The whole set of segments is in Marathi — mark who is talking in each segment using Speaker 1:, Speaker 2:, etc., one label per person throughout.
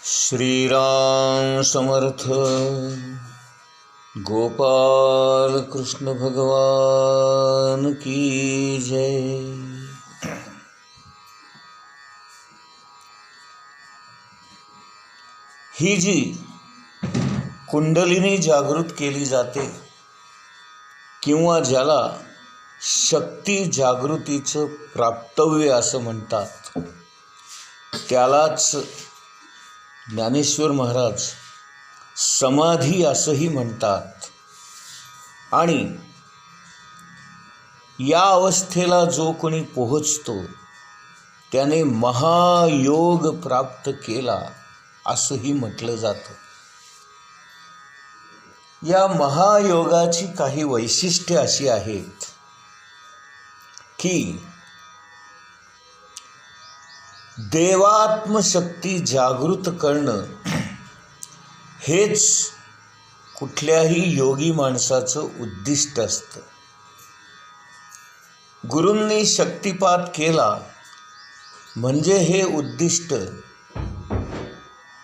Speaker 1: श्रीराम समर्थ. गोपाल कृष्ण भगवान की जय. ही जी कुंडलिनी जागृत केली जाते किंवा ज्याला शक्ती जागृतीचं प्राप्तव्य असं म्हणतात, त्यालाच ज्ञानेश्वर महाराज समाधी असंही म्हणतात. आणि या अवस्थेला जो कोणी पोहोचतो त्याने महायोग प्राप्त केला असंही म्हटलं जातं. या महायोगाची काही वैशिष्ट्ये अशी आहेत की देवात्मशक्ती जागृत करणं हेच कुठल्याही योगी माणसाचं उद्दिष्ट असतं. गुरूंनी शक्तिपात केला म्हणजे हे उद्दिष्ट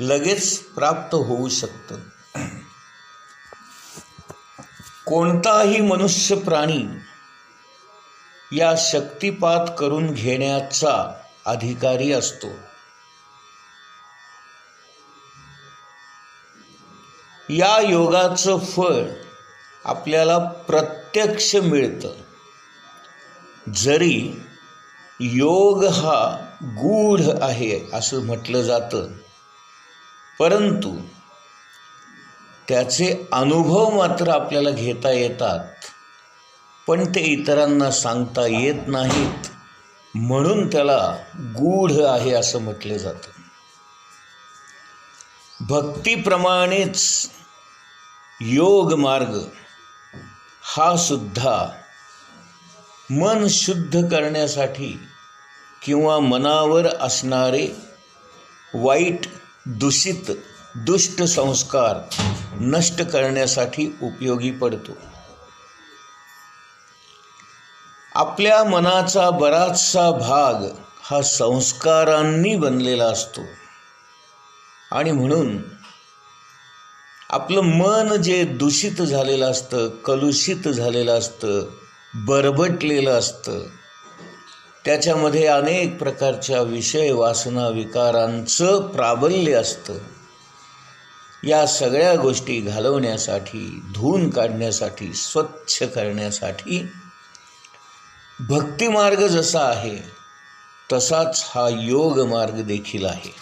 Speaker 1: लगेच प्राप्त होऊ शकतं. कोणताही मनुष्य प्राणी या शक्तिपात करून घेण्याचा अधिकारी असतो. या योगाचं फळ आपल्याला प्रत्यक्ष मिळतं. जरी योग हा गूढ आहे असं म्हटलं जातं, परंतु त्याचे अनुभव मात्र आपल्याला घेता येतात, पण ते इतरांना सांगता येत नाहीत, म्हणून त्याला गूढ आहे असं म्हटलं जातं. भक्तीप्रमाणेच योग मार्ग हा सुद्धा मन शुद्ध करण्यासाठी किंवा मनावर असणारे वाईट दूषित दुष्ट संस्कार नष्ट करण्यासाठी उपयोगी पडतो. आपल्या मनाचा बराचसा भाग हा संस्कारांनी बनलेला असतो आणि म्हणून आपलं मन जे दूषित झालेलं असतं, कलुषित झालेलं असतं, बरबटलेलं असतं, त्याच्यामध्ये अनेक प्रकारच्या विषय वासना विकारांचं प्राबल्य असतं. या सगळ्या गोष्टी घालवण्यासाठी, धुवून काढण्यासाठी, स्वच्छ करण्यासाठी भक्तिमार्ग जसा आहे तसाच हा योग मार्ग देखील आहे.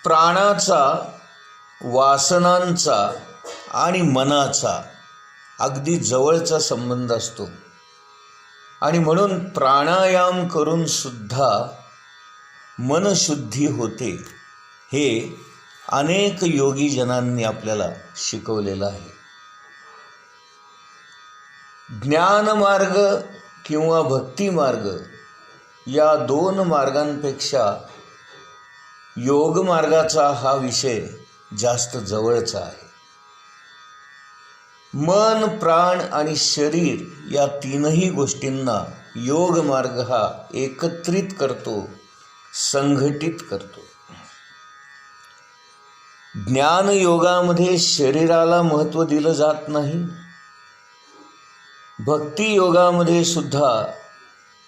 Speaker 1: प्राणाचा, वासनांचा आणि मनाचा अगदी जवळचा संबंध असतो आणि म्हणून प्राणायाम करून सुद्धा मनशुद्धी होते, हे अनेक योगीजनांनी आपल्याला शिकवलेलं आहे. ज्ञानमार्ग किंवा भक्तिमार्ग या दोन मार्गांपेक्षा योगमार्गाचा हा विषय जास्त जवळचा आहे. मन, प्राण आणि शरीर या तीनही गोष्टींना योगमार्ग हा एकत्रित करतो, संघटित करतो. ज्ञानयोगामध्ये शरीराला महत्त्व दिलं जात नाही. भक्ती योगामध्ये सुद्धा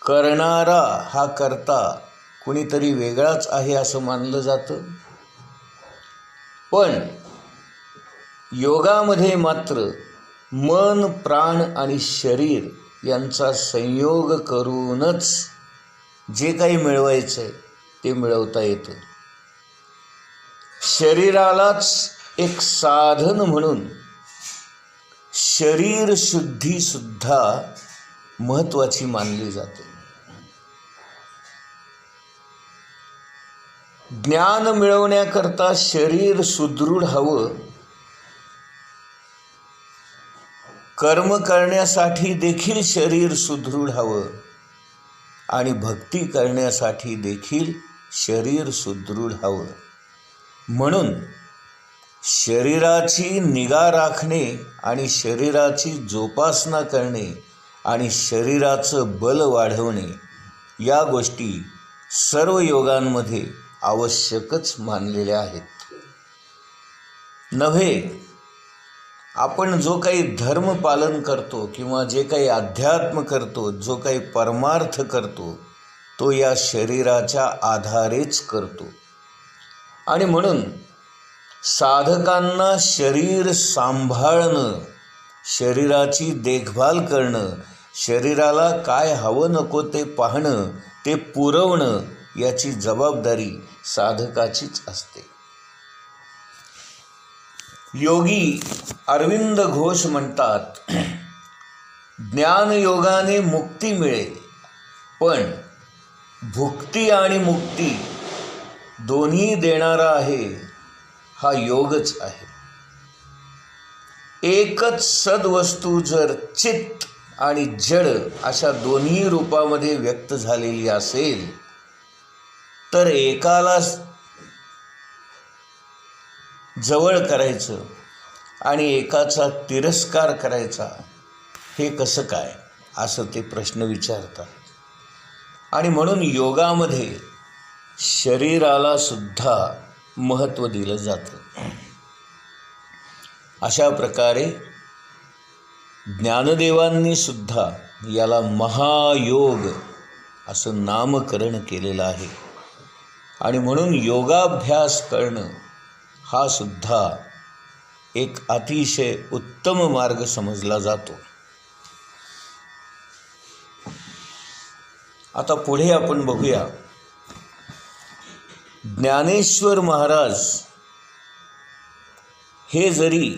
Speaker 1: करणारा हा कर्ता कुणीतरी वेगळाच आहे असं मानलं जातं, पण योगामध्ये मात्र मन, प्राण आणि शरीर यांचा संयोग करूनच जे काही मिळवायचं आहे ते मिळवता येतं. शरीरालाच एक साधन म्हणून शरीर शुद्धी सुद्धा महत्त्वाची मानली जाते. ज्ञान मिळवण्याकरता शरीर सुदृढ हवं, कर्म करण्यासाठी देखील शरीर सुदृढ हवं आणि भक्ती करण्यासाठी देखील शरीर सुदृढ हवं. म्हणून शरीराची निगा राखणे आणि शरीराची जोपासना करणे आणि शरीराचं बल वाढवणे या गोष्टी सर्व योगांमध्ये आवश्यकच मानलेल्या आहेत. नव्हे, आपण जो काही धर्म पालन करतो किंवा जे काही अध्यात्म करतो, जो काही परमार्थ करतो, तो या शरीराच्या आधारेच करतो. आणि म्हणून साधकांना शरीर सांभाळणं, शरीराची देखभाल करणं, शरीराला काय हवं नको ते पाहणं, ते पुरवणं, याची जबाबदारी साधकाचीच असते. योगी अरविंद घोष म्हणतात, ज्ञानयोगाने मुक्ती मिळेल, पण भुक्ती आणि मुक्ती दोन्ही देणारा आहे हा योगच आहे. एकच सद्वस्तू जर चित्त आणि जड अशा दोन्ही रूपामध्ये व्यक्त झालेली असेल, तर एकाला जवळ करायचं आणि एकाचा तिरस्कार करायचा, हे कसं काय, असं ते प्रश्न विचारतात. आणि म्हणून योगामध्ये शरीराला सुद्धा महत्त्व दिलं जातं. अशा प्रकारे ज्ञानदेवांनी सुद्धा याला महायोग असं नामकरण केलेलं आहे. आणि म्हणून योगाभ्यास करणं हा सुद्धा एक अतिशय उत्तम मार्ग समजला जातो. आता पुढे आपण बघूया, ज्ञानेश्वर महाराज हे जरी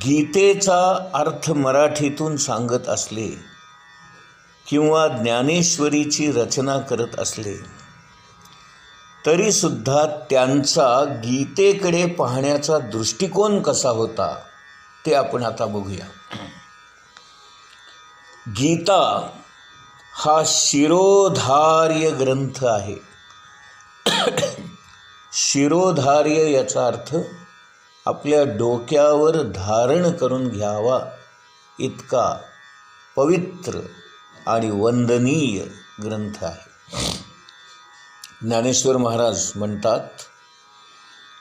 Speaker 1: गीतेचा अर्थ मराठीतून सांगत असले किंवा ज्ञानेश्वरीची रचना करत असले, तरीसुद्धा त्यांचा गीतेकडे पाहण्याचा दृष्टिकोन कसा होता ते आपण आता बघूया. गीता हा शिरोधार्य ग्रंथ आहे. शिरोधार्य याचा अर्थ आपल्या डोक्यावर धारण करून घ्यावा इतका पवित्र आणि वंदनीय ग्रंथ आहे. ज्ञानेश्वर महाराज म्हणतात,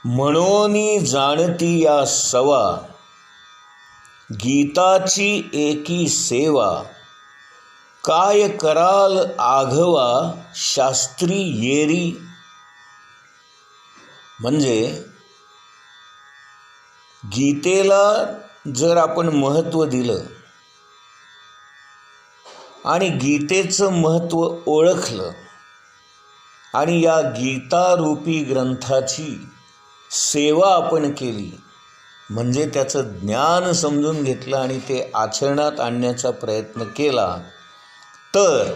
Speaker 1: म्हणोनी जाणती या सवा, गीताची एकी सेवा, काय कराल आघवा शास्त्री येरी. म्हणजे गीतेला जर आपण महत्त्व दिलं आणि गीतेचं महत्त्व ओळखलं आणि या गीतारूपी ग्रंथाची सेवा आपण केली, म्हणजे त्याचं ज्ञान समजून घेतलं आणि ते आचरणात आणण्याचा प्रयत्न केला, तर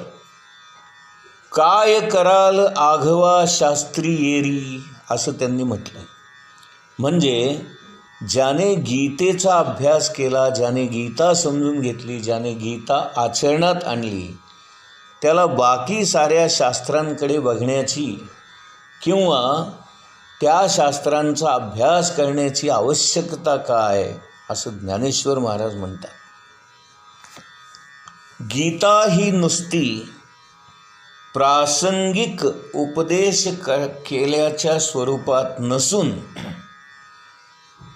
Speaker 1: काय कराल आघवा शास्त्री येरी असं त्यांनी म्हटलं. म्हणजे ज्याने गीतेचा अभ्यास केला, ज्याने गीता समजून घेतली, ज्याने गीता आचरणात आणली, त्याला बाकी साऱ्या शास्त्रांकडे बघण्याची किंवा त्या शास्त्रांचा अभ्यास करण्याची आवश्यकता काय, असं ज्ञानेश्वर महाराज म्हणतात. गीता ही नुसती प्रासंगिक उपदेश केल्याच्या स्वरूपात नसून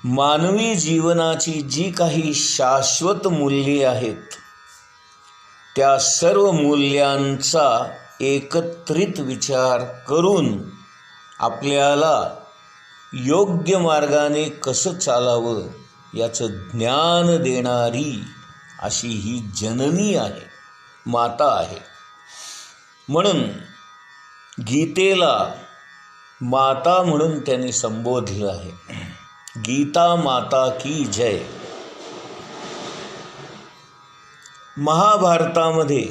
Speaker 1: मानवी जीवनाची जी काही शाश्वत मूल्ये आहेत, त्या सर्व मूल्यांचा एकत्रित विचार करून आपल्याला योग्य मार्गाने कसं चालावं याचं ज्ञान देणारी अशी ही जननी आहे, माता आहे. म्हणून गीतेला माता म्हणून त्यांनी संबोधलं आहे. गीता माता की जय. महाभारतामध्ये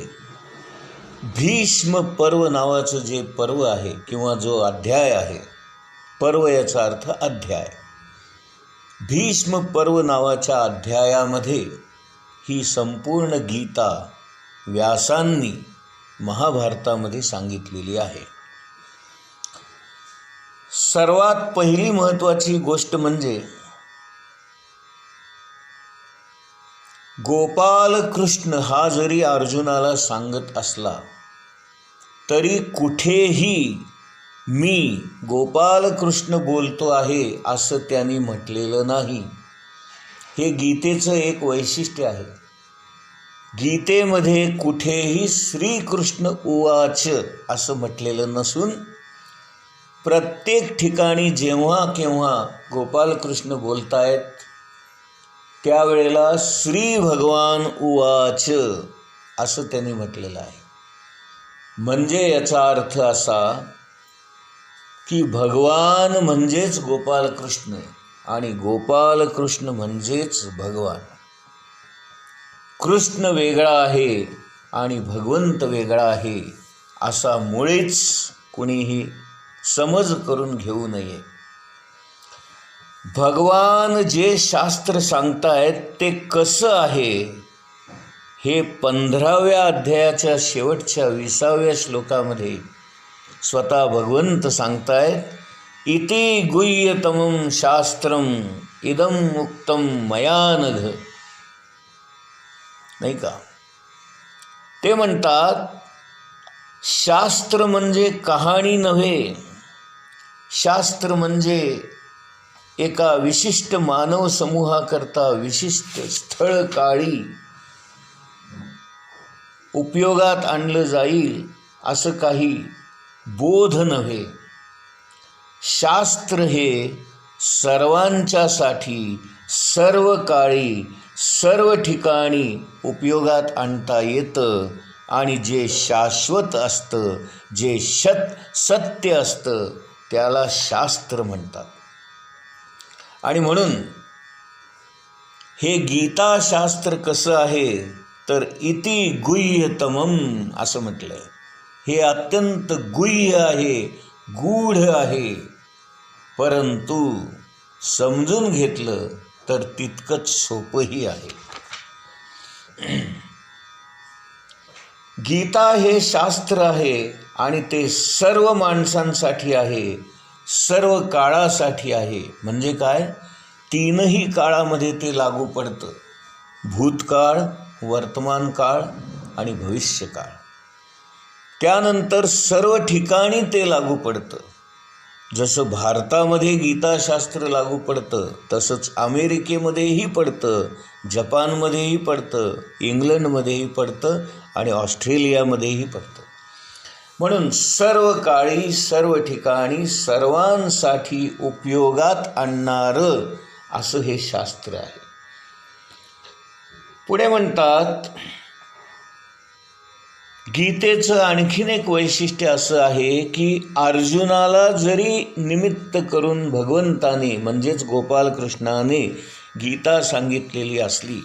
Speaker 1: भीष्म पर्व नावाचं जे पर्व आहे किंवा जो अध्याय आहे, पर्व याचा अर्थ अध्याय, भीष्म पर्व नावाच्या अध्यायामध्ये ही संपूर्ण गीता व्यासांनी महाभारतामध्ये सांगितलेली आहे. सर्वात पहिली महत्त्वाची गोष्ट म्हणजे गोपाल कृष्ण हा जरी अर्जुनाला सांगत असला तरी कुठेही मी गोपालकृष्ण बोलतो आहे असं त्यांनी म्हटलेलं नाही. हे गीतेचं एक वैशिष्ट्य आहे. गीतेमध्ये कुठेही श्रीकृष्ण उवाच असं म्हटलेलं नसून प्रत्येक ठिकाणी जेव्हा केव्हा गोपालकृष्ण बोलतायत त्यावेळेला श्री भगवान उवाच असं त्यांनी म्हटलेलं आहे. म्हणजे याचा अर्थ असा की भगवान म्हणजेच गोपालकृष्ण आणि गोपालकृष्ण म्हणजेच भगवान. कृष्ण वेगळा आहे आणि भगवंत वेगळा आहे असा मुळीच कुणीही समज करून घेऊ नये. भगवान जे शास्त्र सांगतायत ते कसं आहे हे 15व्या अध्यायाच्या शेवटच्या 20व्या श्लोकामध्ये स्वतः भगवंत सांगतायत. इति गुह्यतमं शास्त्रम इदं मुक्तं मया नघ. नाही का? ते म्हणतात शास्त्र म्हणजे कहाणी नव्हे. शास्त्र म्हणजे एका विशिष्ट मानव समूहाकरता विशिष्ट स्थळ काळी उपयोगात आणलं जाईल असं काही बोध नव्हे. शास्त्र हे सर्वांच्यासाठी सर्व काळी सर्व ठिकाणी उपयोगात आणता येतं आणि जे शाश्वत असतं, जे सत्य असतं त्याला शास्त्र म्हणतात. आणि म्हणून हे गीताशास्त्र कसं आहे तर इति गुह्यतमं असं म्हटलं आहे. हे अत्यंत गुह्य आहे, गूढ आहे, परंतु समजून घेतलं तर तितकंच सोपंही आहे. गीता हे शास्त्र आहे आणि ते सर्व माणसांसाठी आहे, सर्व काळासाठी आहे. म्हणजे काय? तीनही काळामध्ये ते लागू पडतं. भूतकाळ, वर्तमान काळ आणि भविष्यकाळ. त्यानंतर सर्व ठिकाणी ते लागू पडतं. जसं भारतामध्ये गीताशास्त्र लागू पडतं तसंच अमेरिकेमध्येही पडतं, जपानमध्येही पडतं, इंग्लंडमध्येही पडतं आणि ऑस्ट्रेलियामध्येही पडतं. म्हणून सर्व काळी सर्व ठिकाणी सर्वांसाठी उपयोगात आणणारं असं हे शास्त्र आहे. पुढे म्हणतात गीतेचं आणखीन एक वैशिष्ट्य असं आहे की अर्जुनाला जरी निमित्त करून भगवंताने म्हणजेच गोपालकृष्णाने गीता सांगितलेली असली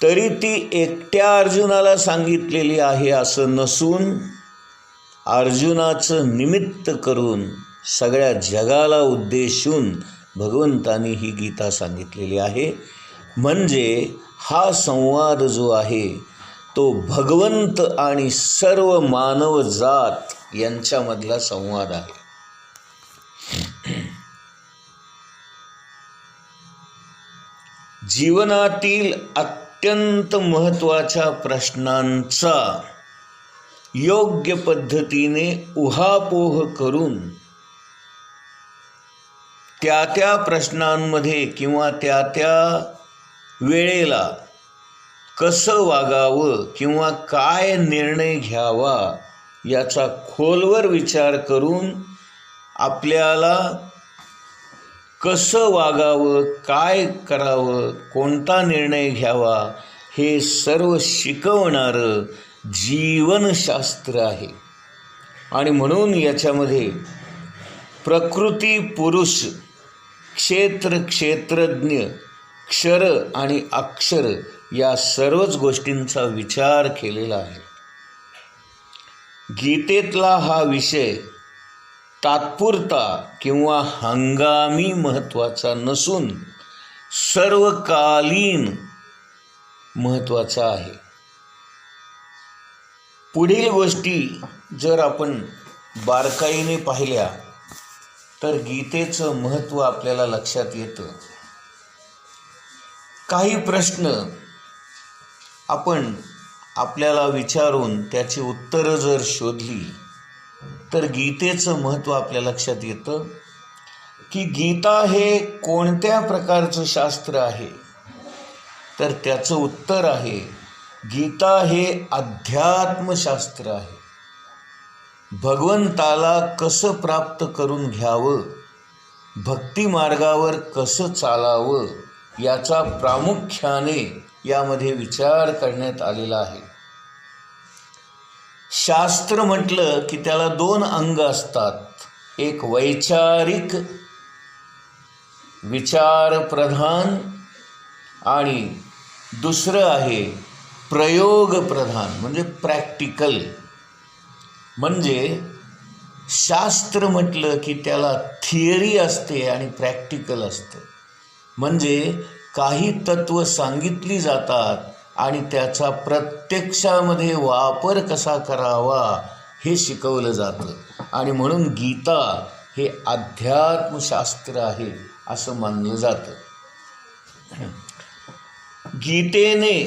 Speaker 1: तरी ती एकट्या अर्जुनाला सांगितलेली आहे असं नसून अर्जुनाचं निमित्त करून सगळ्या जगाला उद्देशून भगवंतानी ही गीता सांगितलेली आहे. म्हणजे हा संवाद जो आहे तो भगवंत आणि सर्व मानव जात यांच्यामधला संवाद आहे. जीवनातील अत्यंत महत्त्वाच्या प्रश्नांचा योग्य पद्धतीने उहापोह करून त्या प्रश्नांमध्ये किंवा त्या वेळेला कसं वागावं किंवा काय निर्णय घ्यावा याचा खोलवर विचार करून आपल्याला कसं वागावं, काय करावं, कोणता निर्णय घ्यावा हे सर्व शिकवणारं जीवनशास्त्र आहे. आणि म्हणून याच्यामध्ये प्रकृती पुरुष, क्षेत्र क्षेत्रज्ञ, क्षर आणि अक्षर या सर्वच गोष्टींचा विचार केलेला आहे. गीतेतला हा विषय तात्पुरता किंवा हंगामी महत्त्वाचा नसून सर्वकालीन महत्त्वाचा आहे. पुढील गोष्टी जर आपण बारकाईने पाहिल्या तर गीतेचं महत्त्व आपल्याला लक्षात येतं. काही प्रश्न आपण आपल्याला विचारून त्याची उत्तरं जर शोधली तर गीतेचं महत्त्व आपल्या लक्षात येतं की गीता हे कोणत्या प्रकारचं शास्त्र आहे, तर त्याचं उत्तर आहे गीता हे अध्यात्मशास्त्र आहे. भगवंताला कसं प्राप्त करून घ्यावं, भक्ती मार्गावर कसं चालावं याचा प्रामुख्याने यामध्ये विचार करण्यात आलेला आहे. शास्त्र म्हटलं की त्याला 2 अंग असतात. एक वैचारिक विचारप्रधान आणि दुसरं आहे प्रयोगप्रधान म्हणजे प्रॅक्टिकल. म्हणजे शास्त्र म्हटलं की त्याला थिअरी असते आणि प्रॅक्टिकल असतं. म्हणजे काही तत्त्व सांगितली जातात आणि त्याचा प्रत्यक्षामध्ये वापर कसा करावा हे शिकवलं जातं. आणि म्हणून गीता हे अध्यात्मशास्त्र आहे असं मानलं जातं. गीतेने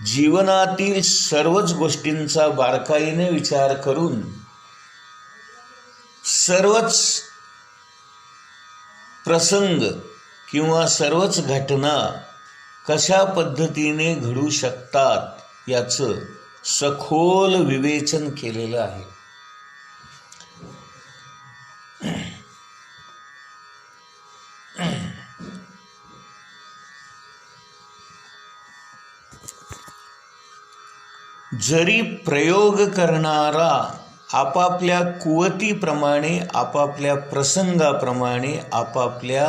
Speaker 1: जीवनातील सर्वच गोष्टींचा बारकाईने विचार करून सर्वच प्रसंग किंवा सर्वच घटना कशा पद्धतीने घडू शकतात याचं सखोल विवेचन केलेलं आहे. जरी प्रयोग करणारा आपापल्या कुवतीप्रमाणे, आपापल्या प्रसंगाप्रमाणे, आपापल्या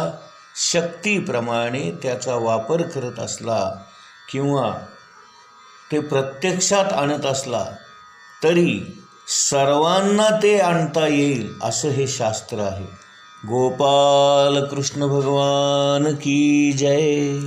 Speaker 1: शक्तीप्रमाणे त्याचा वापर करत असला किंवा ते प्रत्यक्षात आणत असला तरी सर्वांना ते आणता येईल असं हे शास्त्र आहे. गोपाल कृष्ण भगवान की जय.